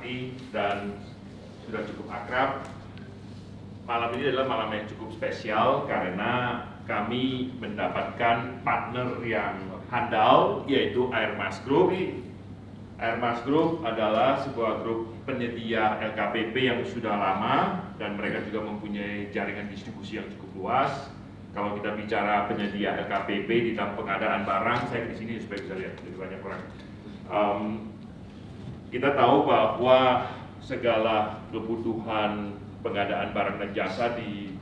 Ani dan sudah cukup akrab. Malam ini adalah malam yang cukup spesial karena kami mendapatkan partner yang handal, yaitu Airmas Group. Airmas Group adalah sebuah grup penyedia LKPP yang sudah lama dan mereka juga mempunyai jaringan distribusi yang cukup luas. Kalau kita bicara penyedia LKPP di dalam pengadaan barang, saya di sini supaya bisa lihat lebih banyak orang. Kita tahu bahwa segala kebutuhan pengadaan barang dan jasa di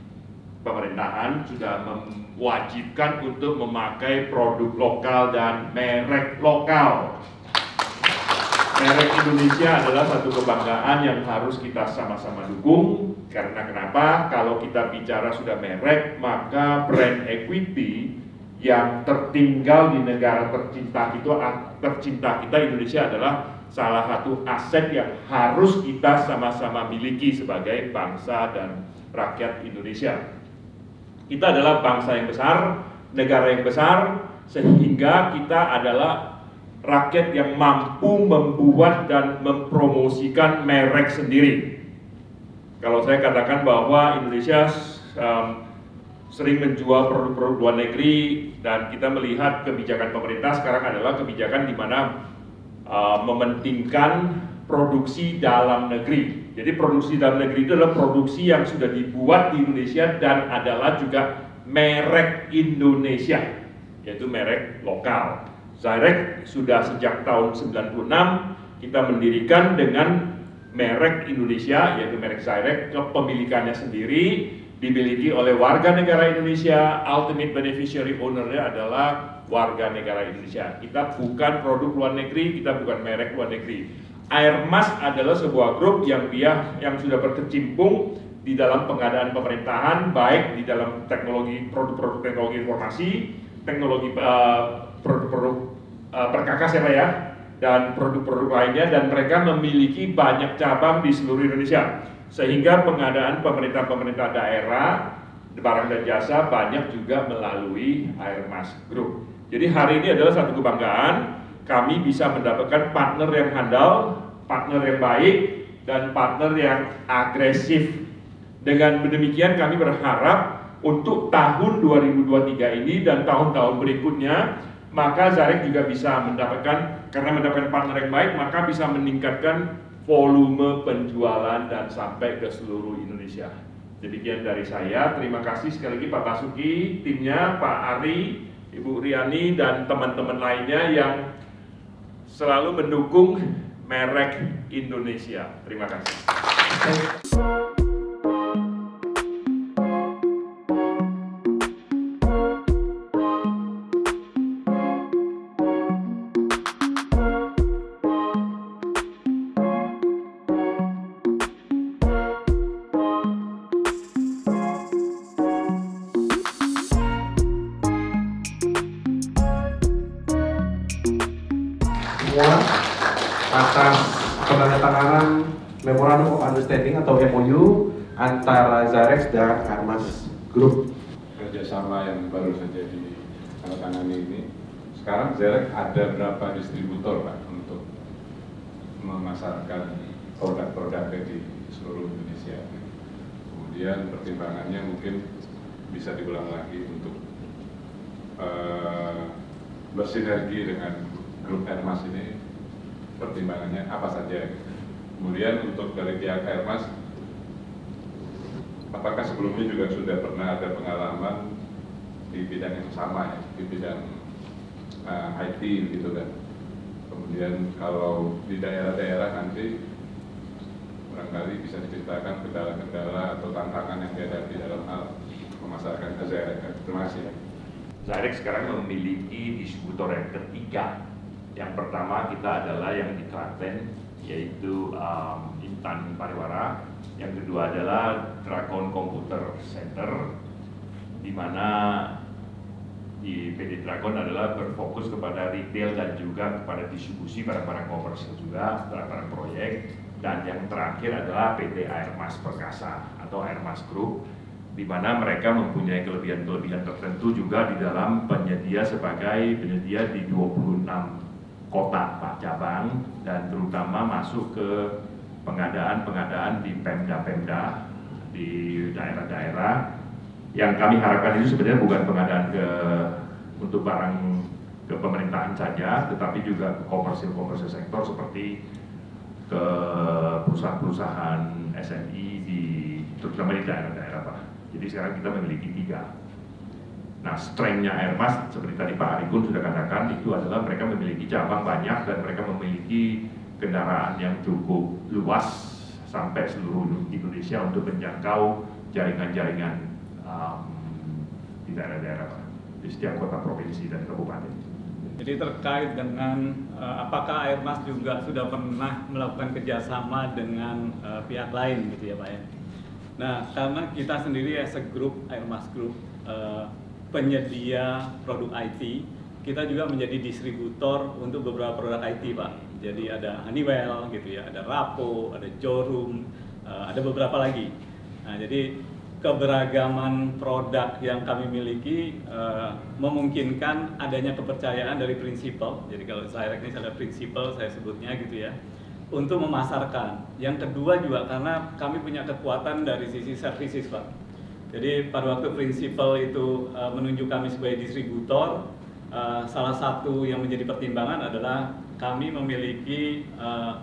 pemerintahan sudah mewajibkan untuk memakai produk lokal dan merek lokal. Merek Indonesia adalah satu kebanggaan yang harus kita sama-sama dukung. Karena kenapa? Kalau kita bicara sudah merek, maka brand equity yang tertinggal di negara tercinta kita Indonesia adalah salah satu aset yang harus kita sama-sama miliki sebagai bangsa dan rakyat Indonesia. Kita adalah bangsa yang besar, negara yang besar, sehingga kita adalah rakyat yang mampu membuat dan mempromosikan merek sendiri. Kalau saya katakan bahwa Indonesia sering menjual produk-produk luar negeri, dan kita melihat kebijakan pemerintah sekarang adalah kebijakan di mana mementingkan produksi dalam negeri. Jadi produksi dalam negeri itu adalah produksi yang sudah dibuat di Indonesia dan adalah juga merek Indonesia, yaitu merek lokal. Zyrex sudah sejak tahun 96 kita mendirikan dengan merek Indonesia, yaitu merek Zyrex. Kepemilikannya sendiri dimiliki oleh warga negara Indonesia, ultimate beneficiary owner-nya adalah warga negara Indonesia. Kita bukan produk luar negeri, kita bukan merek luar negeri. Airmas adalah sebuah grup yang sudah berkecimpung di dalam pengadaan pemerintahan, baik di dalam teknologi produk-produk teknologi informasi, teknologi produk-produk perkakas ya Pak ya, dan produk-produk lainnya, dan mereka memiliki banyak cabang di seluruh Indonesia, sehingga pengadaan pemerintah daerah barang dan jasa banyak juga melalui Airmas Group. Jadi hari ini adalah satu kebanggaan, kami bisa mendapatkan partner yang handal, partner yang baik, dan partner yang agresif. Dengan demikian kami berharap untuk tahun 2023 ini dan tahun-tahun berikutnya, maka Zyrex juga bisa mendapatkan, karena mendapatkan partner yang baik, maka bisa meningkatkan volume penjualan dan sampai ke seluruh Indonesia. Demikian dari saya, terima kasih sekali lagi Pak Basuki, timnya, Pak Ari, Ibu Riani, dan teman-teman lainnya yang selalu mendukung merek Indonesia. Terima kasih. Atas penandatanganan Memorandum of Understanding atau MOU antara Zyrex dan Airmas Group. Kerjasama yang baru saja ditandatangani ini. Sekarang Zyrex ada berapa distributor Pak untuk memasarkan produk-produknya di seluruh Indonesia? Kemudian pertimbangannya mungkin bisa diulang lagi untuk bersinergi dengan grup Airmas ini, pertimbangannya apa saja? Kemudian untuk dari pihak Airmas, apakah sebelumnya juga sudah pernah ada pengalaman di bidang yang sama ya, di bidang IT gitu kan? Kemudian kalau di daerah-daerah nanti barangkali bisa diceritakan kendala-kendala atau tantangan yang dihadapi dalam hal memasarkan ke Zyrex. Terima kasih. Zyrex sekarang memiliki distributor yang ketiga. Yang pertama kita adalah yang di Klaten, yaitu Intan Pariwara. Yang kedua adalah Dragon Computer Center, di mana di PD Dragon adalah berfokus kepada retail dan juga kepada distribusi barang-barang komersial juga, barang-barang proyek. Dan yang terakhir adalah PT Airmas Perkasa atau Airmas Group, di mana mereka mempunyai kelebihan-kelebihan tertentu juga di dalam penyedia sebagai penyedia di 26 kota Pak cabang, dan terutama masuk ke pengadaan di Pemda-Pemda di daerah-daerah. Yang kami harapkan itu sebenarnya bukan pengadaan untuk barang ke pemerintahan saja, tetapi juga komersil sektor seperti ke perusahaan-perusahaan SMI terutama di daerah-daerah, Pak. Jadi sekarang kita memiliki 3. Nah, strength-nya Airmas seperti tadi Pak Arikun sudah katakan, itu adalah mereka memiliki cabang banyak dan mereka memiliki kendaraan yang cukup luas sampai seluruh Indonesia untuk menjangkau jaringan-jaringan di daerah-daerah, Pak. Di setiap kota, provinsi, dan kabupaten. Jadi terkait dengan apakah Airmas juga sudah pernah melakukan kerjasama dengan pihak lain gitu ya Pak ya. Nah, karena kita sendiri as a group, Airmas Group, penyedia produk IT, kita juga menjadi distributor untuk beberapa produk IT Pak. Jadi ada Honeywell gitu ya, ada Rapo, ada Jorum, ada beberapa lagi. Nah, jadi keberagaman produk yang kami miliki memungkinkan adanya kepercayaan dari prinsipal. Jadi kalau Zyrek ini ada prinsipal, saya sebutnya gitu ya, untuk memasarkan. Yang kedua juga karena kami punya kekuatan dari sisi services Pak. Jadi pada waktu prinsipal itu menunjuk kami sebagai distributor, salah satu yang menjadi pertimbangan adalah kami memiliki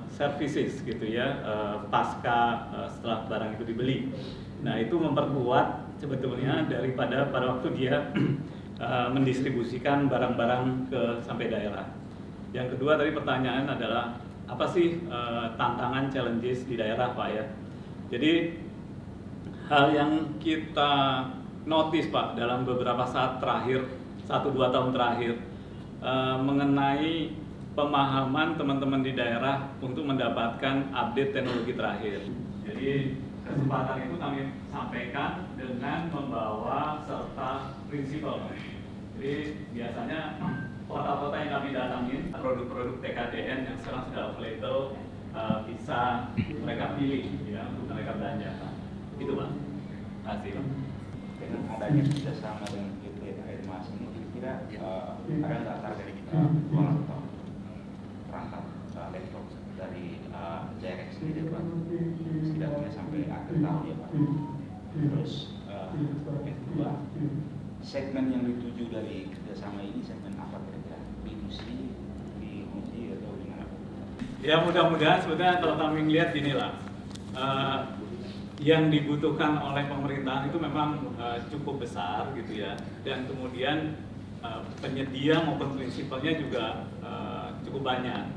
services gitu ya, pasca setelah barang itu dibeli. Nah, itu memperkuat sebetulnya daripada pada waktu dia mendistribusikan barang-barang sampai daerah. Yang kedua tadi pertanyaan adalah apa sih tantangan, challenges di daerah Pak ya. Jadi hal yang kita notice Pak dalam beberapa saat terakhir, 1-2 tahun terakhir, mengenai pemahaman teman-teman di daerah untuk mendapatkan update teknologi terakhir. Jadi kesempatan itu kami sampaikan dengan membawa serta prinsipal. Jadi biasanya kota-kota yang kami datangin, produk-produk TKDN yang sekarang sudah available bisa mereka pilih ya, untuk mereka belanja. Itu Pak. Terima kasih Pak. Dengan adanya kerjasama dengan PT Airmas ini, kira-kira ada nggak target kita jual atau perangkat laptop dari Zyrek sendiri Pak? Setidaknya sampai akhir tahun ya Pak. Terus yang kedua, segmen yang dituju dari kerjasama ini segmen apa kira-kira? B2C, B2C atau gimana? Ya mudah-mudahan sebetulnya kalau kami lihat inilah yang dibutuhkan oleh pemerintahan itu memang cukup besar gitu ya, dan kemudian penyedia maupun prinsipalnya juga cukup banyak,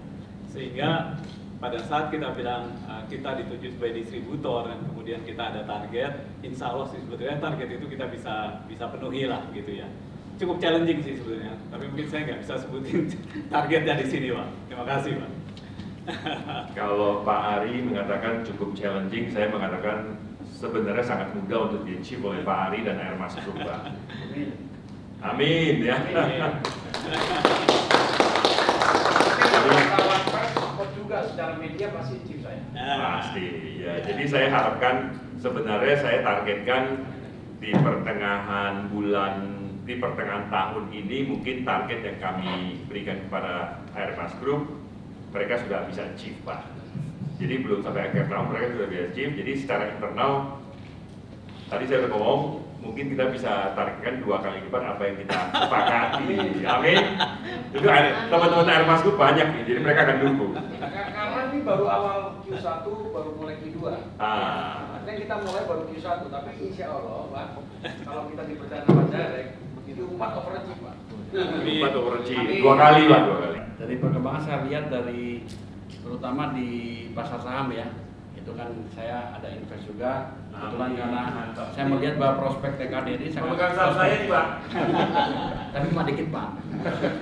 sehingga pada saat kita bilang kita dituju sebagai distributor dan kemudian kita ada target, insya Allah sih sebetulnya target itu kita bisa penuhi lah gitu ya. Cukup challenging sih sebetulnya, tapi mungkin saya nggak bisa sebutin targetnya di sini Pak. Terima kasih Pak. Kalau Pak Ari mengatakan cukup challenging, saya mengatakan sebenarnya sangat mudah untuk di-achieve oleh Pak Ari dan Airmas Group, Pak. Amin ya. Juga secara media pasti achieve saya. Pasti ya. Jadi saya harapkan, sebenarnya saya targetkan di pertengahan tahun ini mungkin target yang kami berikan kepada Airmas Group mereka sudah bisa achieve Pak. Jadi belum sampai akhir tahun mereka sudah bisa achieve. Jadi secara internal tadi saya sudah ngomong mungkin kita bisa targetkan 2 kali lipat apa yang kita sepakati. Amin. Itu teman-teman Airmas Group banyak nih, jadi mereka akan dukung. Karena ini baru awal Q1, baru mulai Q2. Artinya kita mulai baru Q1, tapi insya Allah Pak, kalau kita dipercaya sama Zyrek, begitu 4 overachieve Pak. 4 overachieve, 2 kali Pak, 2 kali. Dari perkembangan saya lihat dari terutama di pasar saham ya, itu kan saya ada invest juga kebetulan karena saya melihat bahwa prospek TKD ini sangat saya nih Pak. tapi cuma dikit Pak.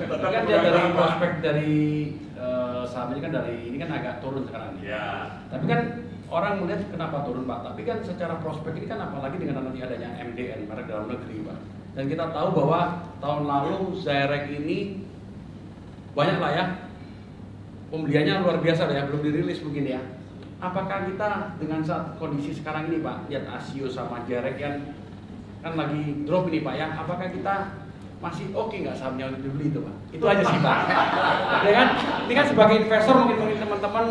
Tapi kan dia dari prospek dari saham ini kan ini kan agak turun sekarang nih. Ya. Tapi kan orang melihat kenapa turun Pak, tapi kan secara prospek ini kan apalagi dengan nanti adanya MDN merek dalam negeri Pak. Dan kita tahu bahwa tahun lalu Zyrek ini banyak lah ya pembeliannya luar biasa ya, belum dirilis mungkin ya. Apakah kita dengan saat kondisi sekarang ini Pak, lihat ASIO sama Zyrek kan lagi drop ini Pak ya, apakah kita masih oke nggak sahamnya untuk dibeli itu Pak? Itu aja sih Pak. Ya kan? Ini kan sebagai investor mungkin teman-teman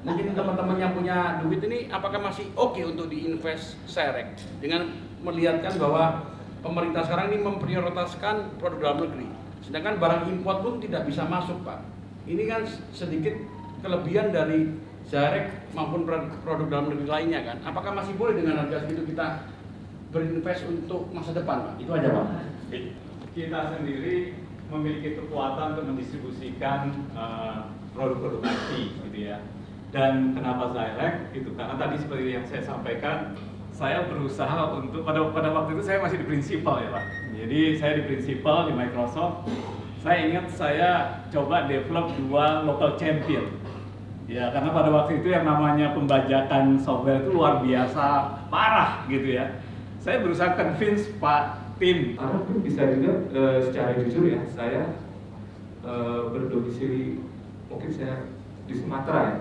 Mungkin teman-teman yang punya duit ini apakah masih oke untuk diinvest Zyrek dengan melihatkan bahwa pemerintah sekarang ini memprioritaskan produk dalam negeri, sedangkan barang import pun tidak bisa masuk, Pak. Ini kan sedikit kelebihan dari Zyrek maupun produk dalam negeri lainnya kan. Apakah masih boleh dengan harga segitu kita berinvest untuk masa depan, Pak? Itu aja, Pak. Kita sendiri memiliki kekuatan untuk mendistribusikan produk-produk IT gitu ya. Dan kenapa Zyrek? Itu karena tadi seperti yang saya sampaikan, saya berusaha untuk pada waktu itu saya masih di prinsipal ya Pak. Jadi saya di prinsipal di Microsoft. Saya ingat saya coba develop 2 local champion. Ya karena pada waktu itu yang namanya pembajakan software itu luar biasa parah gitu ya. Saya berusaha convince Pak Tim. Karena pun bisa juga secara jujur ya, saya berdomisili mungkin saya di Sumatera ya.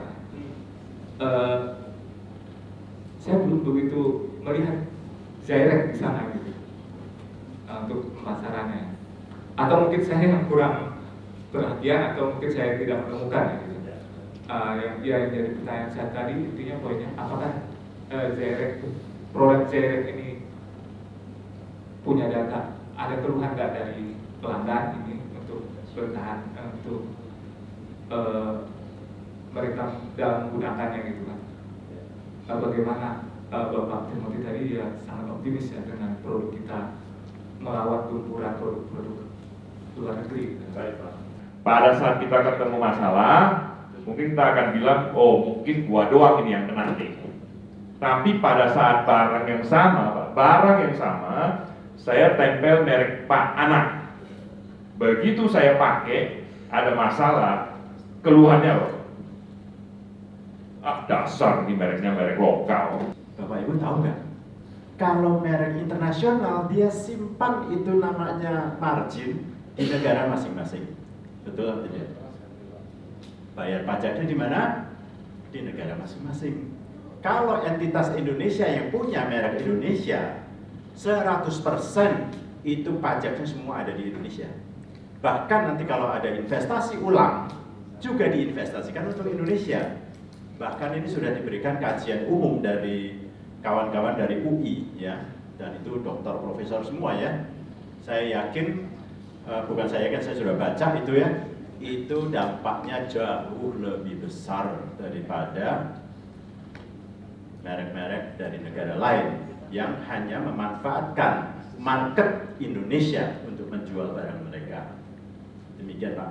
Saya belum begitu melihat Zyrek di sana gitu untuk pemasarannya, atau mungkin saya yang kurang perhatian, atau mungkin saya tidak menemukan gitu. Yang jadi pertanyaan saya tadi intinya poinnya, apakah Zyrek, produk Zyrek ini punya data, ada keluhan nggak dari pelanggan ini untuk bertahan untuk mereka dalam menggunakannya gitu kan. Bagaimana Bapak Timothy tadi ya sangat optimis ya dengan produk kita melawan tumpuran produk-produk luar negeri. Baik, Pak. Pada saat kita ketemu masalah, mungkin kita akan bilang, oh mungkin gua doang ini yang kena nih. Tapi pada saat barang yang sama, saya tempel merek Pak Anak. Begitu saya pakai, ada masalah, keluhannya loh. Dasar ini mereknya merek lokal. Bapak Ibu tahu nggak? Kalau merek internasional dia simpan itu namanya margin di negara masing-masing. Betul atau tidak? Bayar pajaknya di mana? Di negara masing-masing. Kalau entitas Indonesia yang punya merek Indonesia, 100% itu pajaknya semua ada di Indonesia. Bahkan nanti kalau ada investasi ulang, juga diinvestasikan untuk Indonesia. Bahkan ini sudah diberikan kajian umum dari kawan-kawan dari UI ya, dan itu dokter profesor semua ya. Saya yakin, bukan saya yakin, saya sudah baca itu ya, itu dampaknya jauh lebih besar daripada merek-merek dari negara lain yang hanya memanfaatkan market Indonesia untuk menjual barang mereka. Demikian Pak.